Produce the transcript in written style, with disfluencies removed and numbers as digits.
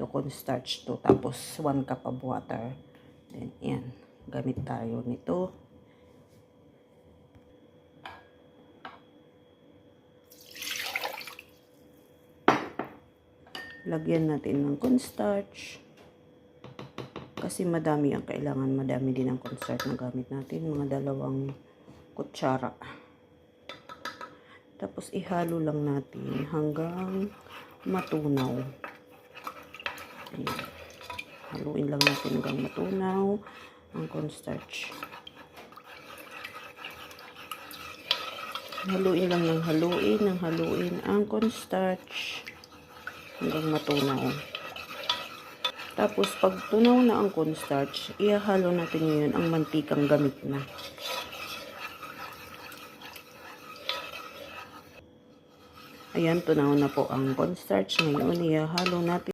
to cornstarch to. Tapos 1 cup of water. Then yan, gamit tayo nito. Lagyan natin ng cornstarch. Kasi madami ang kailangan. Madami din ang cornstarch na gamit natin. Mga 2 kutsara. Tapos ihalo lang natin hanggang matunaw. Ayan. Haluin lang natin hanggang matunaw ang cornstarch. Haluin lang ng haluin ang cornstarch hanggang matunaw. Tapos pag tunaw na ang cornstarch, ihalo natin ngayon ang mantikang gamit na. Ayan, tunaw na po ang cornstarch. Ngayon ihalo natin